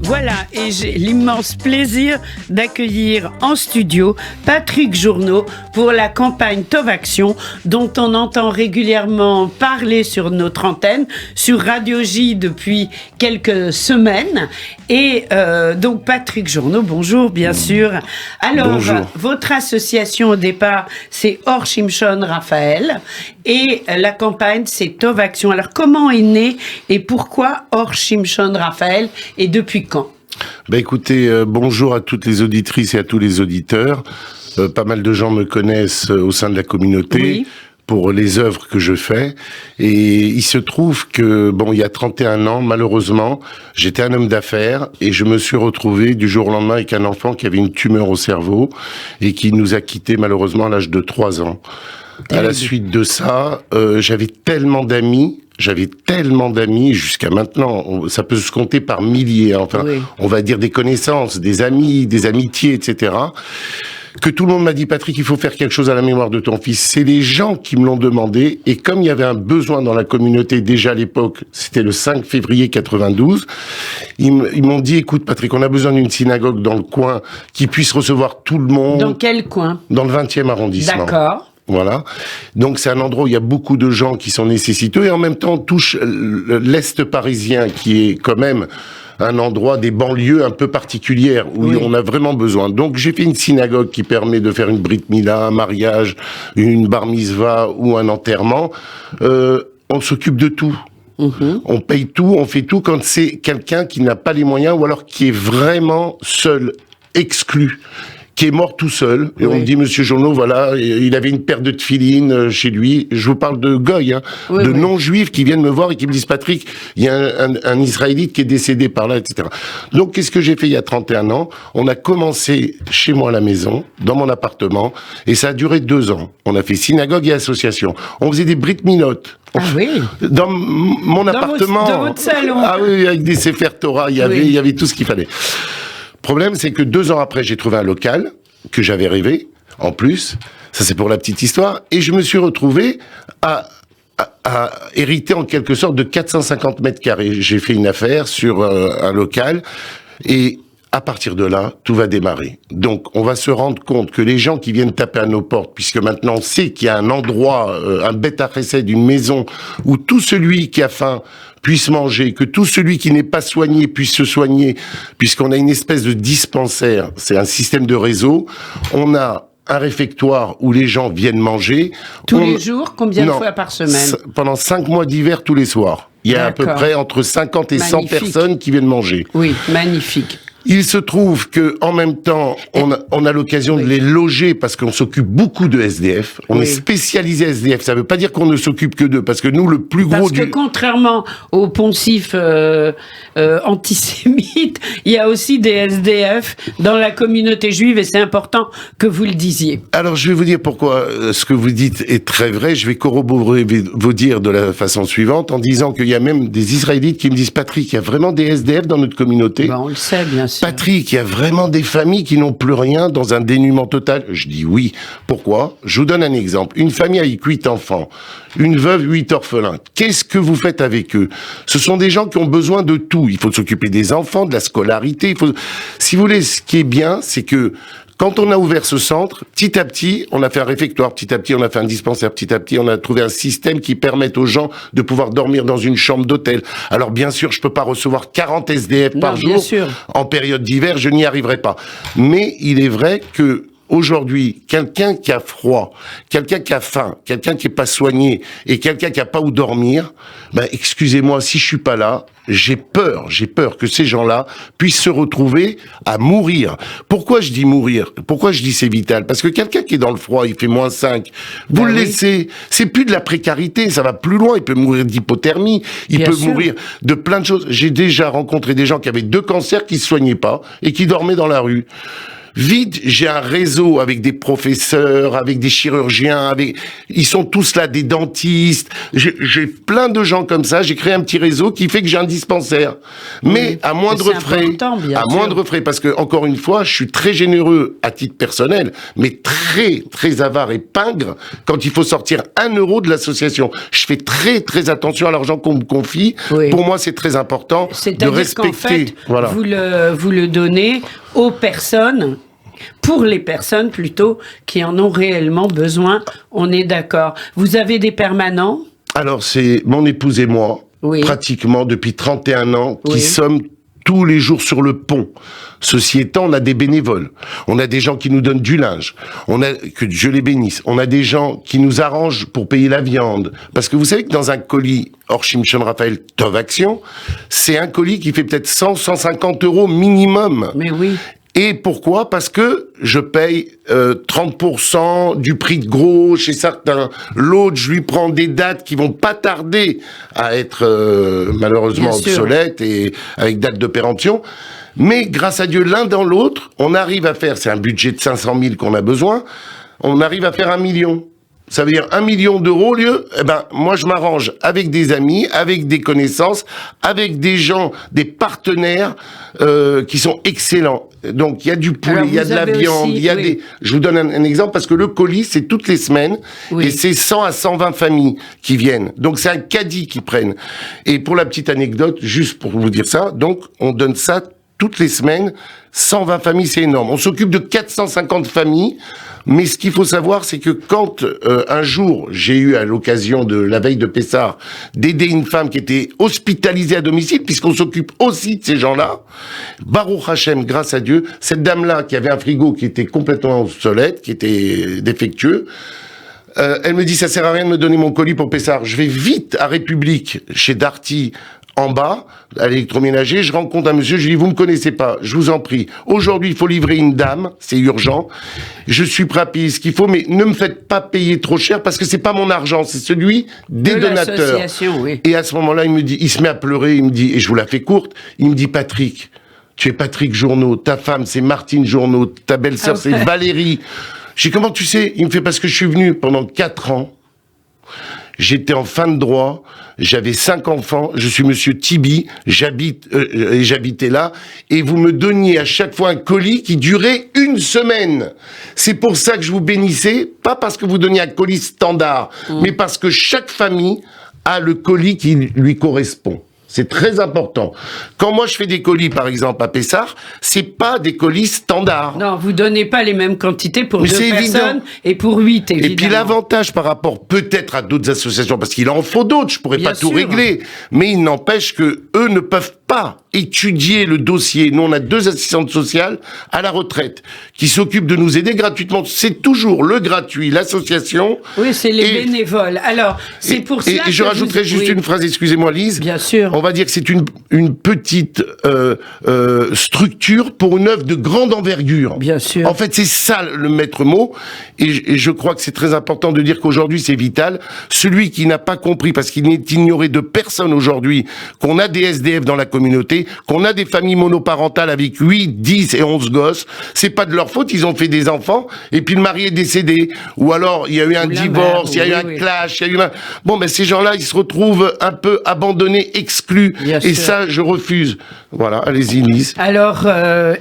Voilà, et j'ai l'immense plaisir d'accueillir en studio Patrick Journeau pour la campagne Tovaction, dont on entend régulièrement parler sur notre antenne, sur Radio J depuis quelques semaines. Et donc Patrick Journeau, bonjour bien sûr. Alors, bonjour. Votre association au départ, c'est Or Shimshon Raphaël, et la campagne, c'est Tovaction. Alors comment est né et pourquoi Or Shimshon Raphaël et depuis quand? Écoutez, bonjour à toutes les auditrices et à tous les auditeurs. Pas mal de gens me connaissent au sein de la communauté. Oui. Pour les œuvres que je fais. Et il se trouve que, il y a 31 ans, malheureusement, j'étais un homme d'affaires et je me suis retrouvé du jour au lendemain avec un enfant qui avait une tumeur au cerveau et qui nous a quittés malheureusement à l'âge de 3 ans. À la suite de ça, j'avais tellement d'amis jusqu'à maintenant, ça peut se compter par milliers, Oui. On va dire des connaissances, des amis, des amitiés, etc., que tout le monde m'a dit, Patrick, il faut faire quelque chose à la mémoire de ton fils. C'est les gens qui me l'ont demandé, et comme il y avait un besoin dans la communauté déjà à l'époque, c'était le 5 février 92, ils m'ont dit, écoute Patrick, on a besoin d'une synagogue dans le coin qui puisse recevoir tout le monde. Dans quel coin? Dans le 20e arrondissement. D'accord. Voilà. Donc c'est un endroit où il y a beaucoup de gens qui sont nécessiteux, et en même temps on touche l'Est parisien qui est quand même un endroit des banlieues un peu particulières où Oui. on a vraiment besoin. Donc j'ai fait une synagogue qui permet de faire une brit mila, un mariage, une bar mitzvah ou un enterrement. On s'occupe de tout. On paye tout, on fait tout quand c'est quelqu'un qui n'a pas les moyens ou alors qui est vraiment seul, exclu, qui est mort tout seul. Et Oui. on me dit, Monsieur Journeau, voilà, il avait une paire de tefilines chez lui. Je vous parle de goy, Oui, de oui. non-juifs qui viennent me voir et qui me disent, Patrick, il y a un Israélite qui est décédé par là, etc. Donc, qu'est-ce que j'ai fait il y a 31 ans? On a commencé chez moi à la maison, dans mon appartement, et ça a duré 2 ans. On a fait synagogue et association. On faisait des brit milotes. Ah oui. Dans mon appartement. Dans votre salon. Ah oui, avec des Sefer Torah, il y avait tout ce qu'il fallait. Problème, c'est que 2 ans après, j'ai trouvé un local que j'avais rêvé, en plus. Ça, c'est pour la petite histoire. Et je me suis retrouvé à hériter en quelque sorte de 450 mètres carrés. J'ai fait une affaire sur un local et à partir de là, tout va démarrer. Donc, on va se rendre compte que les gens qui viennent taper à nos portes, puisque maintenant on sait qu'il y a un endroit, un bête à chesed, une maison, où tout celui qui a faim puisse manger, que tout celui qui n'est pas soigné puisse se soigner, puisqu'on a une espèce de dispensaire, c'est un système de réseau, on a un réfectoire où les gens viennent manger. Tous les jours, combien de Non, fois par semaine? Pendant 5 mois d'hiver, tous les soirs. Il y a à peu D'accord. près entre 50 et 100 Magnifique. personnes qui viennent manger. Oui, magnifique. Il se trouve que en même temps, on a l'occasion de les loger parce qu'on s'occupe beaucoup de SDF. On Oui. est spécialisé SDF. Ça veut pas dire qu'on ne s'occupe que d'eux, parce que nous, le plus gros Parce que contrairement aux poncifs antisémites, il y a aussi des SDF dans la communauté juive et c'est important que vous le disiez. Alors, je vais vous dire pourquoi ce que vous dites est très vrai. Je vais corroborer vos dires de la façon suivante en disant qu'il y a même des Israélites qui me disent, Patrick, il y a vraiment des SDF dans notre communauté. On le sait, bien sûr. Patrick, il y a vraiment des familles qui n'ont plus rien dans un dénuement total. Je dis oui. Pourquoi? Je vous donne un exemple. Une famille avec 8 enfants, une veuve, 8 orphelins. Qu'est-ce que vous faites avec eux? Ce sont des gens qui ont besoin de tout. Il faut s'occuper des enfants, de la scolarité. Si vous voulez, ce qui est bien, c'est que quand on a ouvert ce centre, petit à petit, on a fait un réfectoire, petit à petit, on a fait un dispensaire, petit à petit, on a trouvé un système qui permette aux gens de pouvoir dormir dans une chambre d'hôtel. Alors bien sûr, je peux pas recevoir 40 SDF par bien jour. sûr. En période d'hiver, je n'y arriverai pas. Mais il est vrai que aujourd'hui, quelqu'un qui a froid, quelqu'un qui a faim, quelqu'un qui est pas soigné et quelqu'un qui a pas où dormir, excusez-moi, si je suis pas là, j'ai peur que ces gens-là puissent se retrouver à mourir. Pourquoi je dis mourir? Pourquoi je dis c'est vital? Parce que quelqu'un qui est dans le froid, il fait -5, vous le laissez, c'est plus de la précarité, ça va plus loin, il peut mourir d'hypothermie, il peut mourir de plein de choses. J'ai déjà rencontré des gens qui avaient 2 cancers qui se soignaient pas et qui dormaient dans la rue. vite, j'ai un réseau avec des professeurs, avec des chirurgiens, ils sont tous là, des dentistes. J'ai plein de gens comme ça. J'ai créé un petit réseau qui fait que j'ai un dispensaire. Mais à moindre frais. Moindre frais, parce que, encore une fois, je suis très généreux à titre personnel, mais très, très avare et pingre quand il faut sortir 1 euro de l'association. Je fais très, très attention à l'argent qu'on me confie. Oui. Pour moi, c'est très important de respecter. Fait, voilà. Vous le donnez aux personnes, pour les personnes plutôt, qui en ont réellement besoin. On est d'accord. Vous avez des permanents ? Alors, c'est mon épouse et moi, pratiquement depuis 31 ans, qui sommes tous les jours sur le pont. Ceci étant, on a des bénévoles. On a des gens qui nous donnent du linge. Que Dieu les bénisse. On a des gens qui nous arrangent pour payer la viande. Parce que vous savez que dans un colis hors Shimshon Raphaël Tov Action, c'est un colis qui fait peut-être 100, 150 euros minimum. Mais oui. Et pourquoi ? Parce que je paye 30% du prix de gros chez certains. L'autre, je lui prends des dates qui vont pas tarder à être malheureusement obsolètes et avec date de péremption. Mais grâce à Dieu, l'un dans l'autre, on arrive à faire, c'est un budget de 500 000 qu'on a besoin, on arrive à faire 1 million. Ça veut dire 1 million d'euros au lieu, moi je m'arrange avec des amis, avec des connaissances, avec des gens, des partenaires qui sont excellents. Donc il y a du poulet, il y a de la viande, il y a des... Je vous donne un exemple parce que le colis c'est toutes les semaines et c'est 100 à 120 familles qui viennent. Donc c'est un caddie qu'ils prennent. Et pour la petite anecdote, juste pour vous dire ça, donc on donne ça toutes les semaines, 120 familles, c'est énorme. On s'occupe de 450 familles, mais ce qu'il faut savoir, c'est que quand un jour, j'ai eu à l'occasion de la veille de Pessah, d'aider une femme qui était hospitalisée à domicile, puisqu'on s'occupe aussi de ces gens-là, Baruch Hashem, grâce à Dieu, cette dame-là qui avait un frigo qui était complètement obsolète, qui était défectueux, elle me dit, ça sert à rien de me donner mon colis pour Pessah. Je vais vite à République, chez Darty, en bas, à l'électroménager, je rencontre un monsieur, je lui dis, vous me connaissez pas, je vous en prie. Aujourd'hui, il faut livrer une dame, c'est urgent. Je suis prêt à payer ce qu'il faut, mais ne me faites pas payer trop cher parce que c'est pas mon argent, c'est celui des donateurs. Oui. Et à ce moment-là, il se met à pleurer, il me dit, et je vous la fais courte, il me dit, Patrick, tu es Patrick Journeau, ta femme, c'est Martine Journeau, ta belle-sœur, c'est Valérie. Je dis, comment tu sais? Il me fait, parce que je suis venu pendant 4 ans. J'étais en fin de droit, j'avais 5 enfants, je suis monsieur Tibi, j'habitais là, et vous me donniez à chaque fois un colis qui durait 1 semaine. C'est pour ça que je vous bénissais, pas parce que vous donniez un colis standard, mais parce que chaque famille a le colis qui lui correspond. C'est très important. Quand moi je fais des colis, par exemple, à Pessar, c'est pas des colis standards. Non, vous donnez pas les mêmes quantités pour 2 personnes et pour 8, évidemment. Et puis l'avantage par rapport peut-être à d'autres associations, parce qu'il en faut d'autres, je pourrais pas tout régler, mais il n'empêche que eux ne peuvent pas étudier le dossier. Nous, on a 2 assistantes sociales à la retraite qui s'occupent de nous aider gratuitement. C'est toujours le gratuit, l'association. Oui, c'est les bénévoles. Alors, c'est pour ça que je rajouterai juste une phrase, excusez-moi Lise. Bien sûr. On va dire que c'est une petite structure pour une œuvre de grande envergure. Bien sûr. En fait, c'est ça le maître mot. Et je crois que c'est très important de dire qu'aujourd'hui, c'est vital. Celui qui n'a pas compris, parce qu'il n'est ignoré de personne aujourd'hui, qu'on a des SDF dans la communauté, qu'on a des familles monoparentales avec 8, 10 et 11 gosses, c'est pas de leur faute, ils ont fait des enfants, et puis le mari est décédé. Ou alors, il y a eu un divorce, il y a eu un clash, il y a eu un... Bon, ben, ces gens-là, ils se retrouvent un peu abandonnés, exclus. Bien et sûr. Ça, je refuse. Voilà, allez-y, Lise. Alors,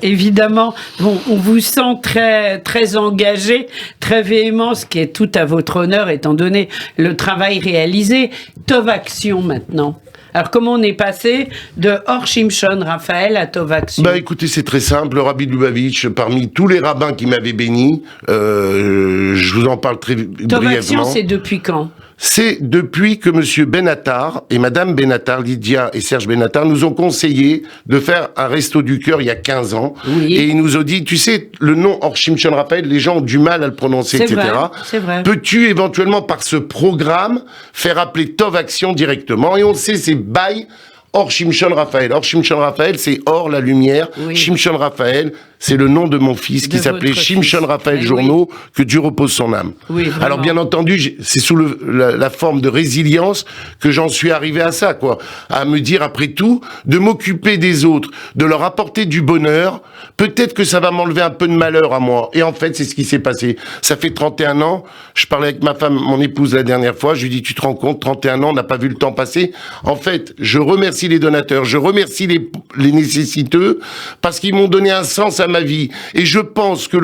évidemment, bon, on vous sent très, très engagé, très véhément, ce qui est tout à votre honneur, étant donné le travail réalisé. Tov Action, maintenant. Alors, comment on est passé de Or Shimshon Raphaël à Tov Action? Bah, écoutez, c'est très simple. Le Rabbi Lubavitch, parmi tous les rabbins qui m'avaient béni, je vous en parle très brièvement. Tov Action, c'est depuis quand? C'est depuis que monsieur Benatar et madame Benatar, Lydia et Serge Benatar, nous ont conseillé de faire un resto du cœur il y a 15 ans. Oui. Et ils nous ont dit, tu sais, le nom Or Shimshon Raphaël, les gens ont du mal à le prononcer, etc. C'est vrai. Peux-tu éventuellement, par ce programme, faire appeler Tov Action directement? Et on le sait, c'est by Or Shimshon Raphaël. Or Shimshon Raphaël, c'est Or, la lumière. Oui. Shimshon Raphaël, c'est le nom de mon fils qui s'appelait Shimshon Raphaël Journeau, que Dieu repose son âme. Oui, alors bien entendu, c'est sous la forme de résilience que j'en suis arrivé à ça, quoi. À me dire, après tout, de m'occuper des autres, de leur apporter du bonheur, peut-être que ça va m'enlever un peu de malheur à moi. Et en fait, c'est ce qui s'est passé. Ça fait 31 ans, je parlais avec ma femme, mon épouse la dernière fois, je lui dis, tu te rends compte, 31 ans, on n'a pas vu le temps passer. En fait, je remercie les donateurs, je remercie les nécessiteux, parce qu'ils m'ont donné un sens à ma vie. Et je pense que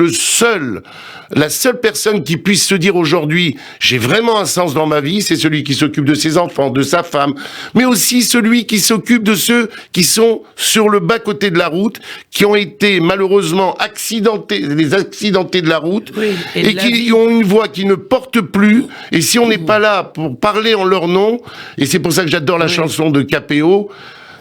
la seule personne qui puisse se dire aujourd'hui, j'ai vraiment un sens dans ma vie, c'est celui qui s'occupe de ses enfants, de sa femme, mais aussi celui qui s'occupe de ceux qui sont sur le bas-côté de la route, qui ont été malheureusement les accidentés de la route, et qui ont une voix qui ne porte plus, et si on n'est pas là pour parler en leur nom, et c'est pour ça que j'adore la chanson de KPO,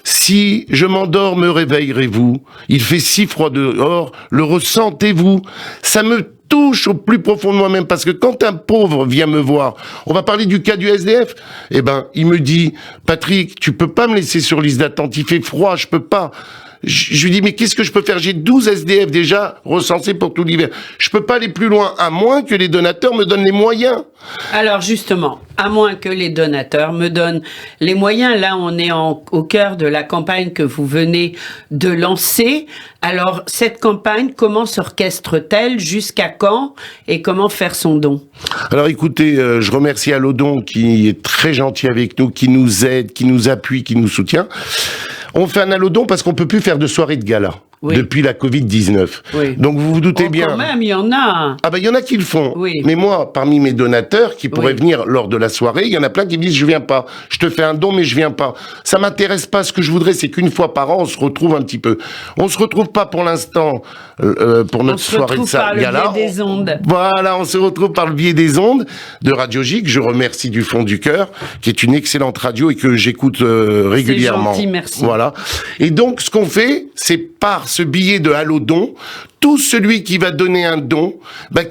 si je m'endors, me réveillerez-vous. Il fait si froid dehors, le ressentez-vous. Ça me touche au plus profond de moi-même, parce que quand un pauvre vient me voir, on va parler du cas du SDF, il me dit, Patrick, tu peux pas me laisser sur liste d'attente, il fait froid, je peux pas. Je lui dis, mais qu'est-ce que je peux faire? J'ai 12 SDF déjà recensés pour tout l'hiver. Je peux pas aller plus loin, à moins que les donateurs me donnent les moyens. Alors justement, à moins que les donateurs me donnent les moyens, là on est au cœur de la campagne que vous venez de lancer. Alors cette campagne, comment s'orchestre-t-elle? Jusqu'à quand? Et comment faire son don? Alors écoutez, je remercie Allodon qui est très gentil avec nous, qui nous aide, qui nous appuie, qui nous soutient. On fait un Allodon parce qu'on peut plus faire de soirée de gala. Oui. Depuis la Covid-19. Oui. Donc vous vous doutez bien. Quand même, il y en a. Ah il y en a qui le font. Oui. Mais moi, parmi mes donateurs qui pourraient venir lors de la soirée, il y en a plein qui me disent je viens pas. Je te fais un don mais je viens pas. Ça m'intéresse pas. Ce que je voudrais, c'est qu'une fois par an, on se retrouve un petit peu. On se retrouve pas pour l'instant pour notre soirée de gala. On se retrouve par le biais des ondes. Voilà, on se retrouve par le biais des ondes de Radio J, que je remercie du fond du cœur, qui est une excellente radio et que j'écoute régulièrement. C'est gentil, merci. Voilà. Et donc, ce qu'on fait, c'est par ce billet de Allodon, tout celui qui va donner un don,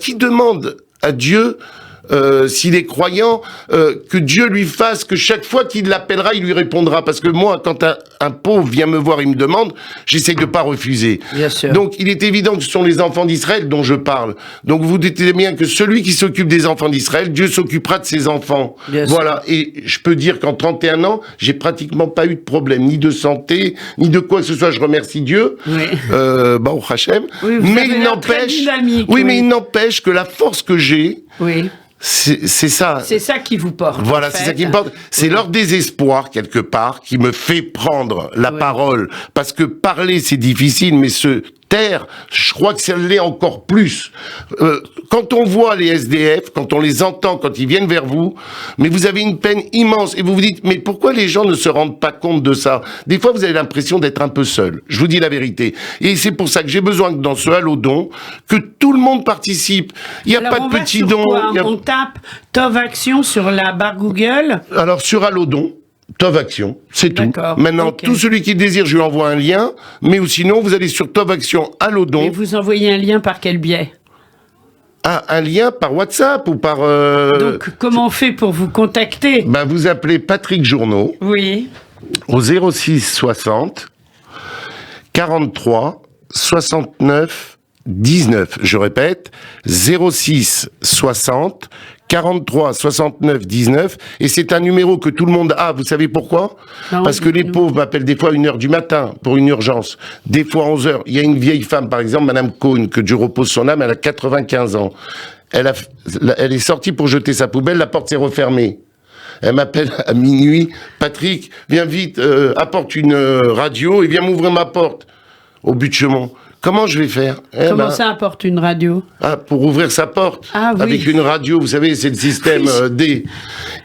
qui demande à Dieu, s'il est croyant, que Dieu lui fasse, que chaque fois qu'il l'appellera, il lui répondra. Parce que moi, quand un pauvre vient me voir, il me demande, j'essaie de pas refuser. Bien sûr. Donc, il est évident que ce sont les enfants d'Israël dont je parle. Donc, vous dites bien que celui qui s'occupe des enfants d'Israël, Dieu s'occupera de ses enfants. Bien voilà. sûr. Et je peux dire qu'en 31 ans, j'ai pratiquement pas eu de problème, ni de santé, ni de quoi que ce soit. Je remercie Dieu. Oui. Au Hachem. Oui, mais il n'empêche. Mais il n'empêche que la force que j'ai. Oui. C'est ça. C'est ça qui vous porte. Voilà, c'est ça qui me porte. C'est leur désespoir, quelque part, qui me fait prendre la parole. Parce que parler, c'est difficile, mais se taire, je crois que ça l'est encore plus. Quand on voit les SDF, quand on les entend, quand ils viennent vers vous, mais vous avez une peine immense. Et vous vous dites, mais pourquoi les gens ne se rendent pas compte de ça? Des fois, vous avez l'impression d'être un peu seul. Je vous dis la vérité. Et c'est pour ça que j'ai besoin que dans ce Allodon, que tout le monde participe. Il n'y a pas de petits dons. On tape Tov Action sur la barre Google. Alors, sur Allodon, Tov Action, c'est tout. Maintenant, tout celui qui désire, je lui envoie un lien, mais ou sinon, vous allez sur Tov Action Allodon. Et vous envoyez un lien par quel biais? Ah, un lien par WhatsApp ou par... Donc, comment on fait pour vous contacter? Vous appelez Patrick Journeau. Oui. Au 06 60 43 69 19. Je répète, 06 60 43 69 19, et c'est un numéro que tout le monde a. Vous savez pourquoi? Parce que les pauvres m'appellent des fois à 1h du matin pour une urgence, des fois à 11h. Il y a une vieille femme, par exemple, Madame Cohn, que Dieu repose son âme, elle a 95 ans. Elle est sortie pour jeter sa poubelle, la porte s'est refermée. Elle m'appelle à minuit, Patrick, viens vite, apporte une radio et viens m'ouvrir ma porte au but de chemin. Comment je vais faire? Comment ça apporte une radio? Ah, pour ouvrir sa porte. Ah, oui. Avec une radio, vous savez, c'est le système D.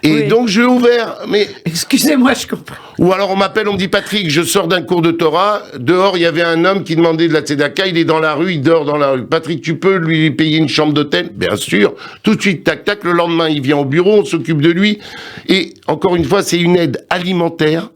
Et donc, je l'ai ouvert, mais... Excusez-moi, je comprends. Ou alors, on m'appelle, on me dit, Patrick, je sors d'un cours de Torah. Dehors, il y avait un homme qui demandait de la tzedaka. Il est dans la rue, il dort dans la rue. Patrick, tu peux lui payer une chambre d'hôtel? Bien sûr. Tout de suite, tac, tac. Le lendemain, il vient au bureau, on s'occupe de lui. Et encore une fois, c'est une aide alimentaire,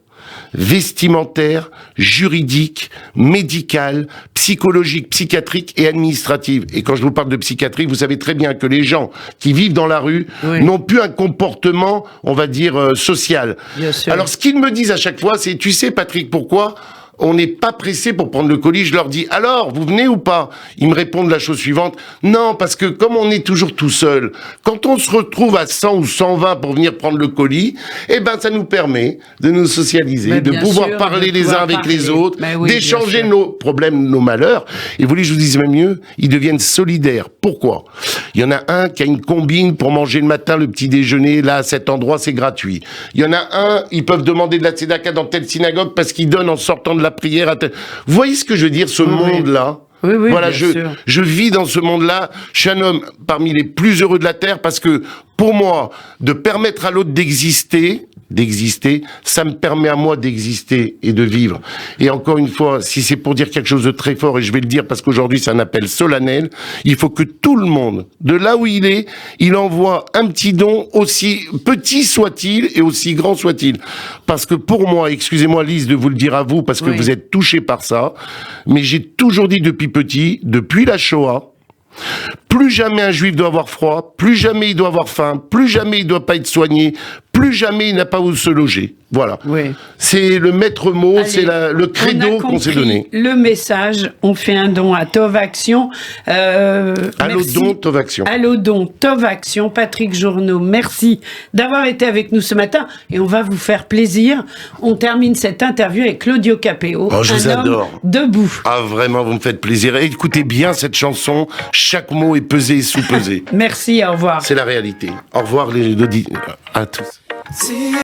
vestimentaire, juridique, médicale, psychologique, psychiatrique et administrative. Et quand je vous parle de psychiatrique, vous savez très bien que les gens qui vivent dans la rue n'ont plus un comportement, on va dire, social. Bien sûr. Alors, ce qu'ils me disent à chaque fois, c'est, tu sais, Patrick, pourquoi on n'est pas pressé pour prendre le colis. Je leur dis, alors, vous venez ou pas? Ils me répondent la chose suivante, non, parce que comme on est toujours tout seul, quand on se retrouve à 100 ou 120 pour venir prendre le colis, eh ben, ça nous permet de nous socialiser, de pouvoir parler les uns avec les autres, d'échanger nos problèmes, nos malheurs. Et vous voulez que je vous dise même mieux, ils deviennent solidaires. Pourquoi? Il y en a un qui a une combine pour manger le matin, le petit déjeuner, là, à cet endroit, c'est gratuit. Il y en a un, ils peuvent demander de la tzedaka dans telle synagogue parce qu'ils donnent en sortant de la prière à tel... Vous voyez ce que je veux dire, ce monde-là? Oui, voilà, je vis dans ce monde-là. Je suis un homme parmi les plus heureux de la Terre parce que, pour moi, de permettre à l'autre d'exister, ça me permet à moi d'exister et de vivre. Et encore une fois, si c'est pour dire quelque chose de très fort, et je vais le dire parce qu'aujourd'hui c'est un appel solennel, il faut que tout le monde, de là où il est, il envoie un petit don, aussi petit soit-il et aussi grand soit-il. Parce que pour moi, excusez-moi Lise de vous le dire à vous, parce que vous êtes touchés par ça, mais j'ai toujours dit depuis petit, depuis la Shoah, plus jamais un juif doit avoir froid, plus jamais il doit avoir faim, plus jamais il doit pas être soigné, plus jamais il n'a pas où se loger. Voilà. Oui. C'est le maître mot, c'est le credo qu'on s'est donné. Le message, on fait un don à Tov Action. Allodon Tov Action. Allodon Tov Action. Patrick Journeau, merci d'avoir été avec nous ce matin. Et on va vous faire plaisir. On termine cette interview avec Claudio Capéo. Oh, je vous adore. Debout. Ah, vraiment, vous me faites plaisir. Et écoutez bien cette chanson. Chaque mot est pesé et sous-pesé. Merci, au revoir. C'est la réalité. Au revoir à tous.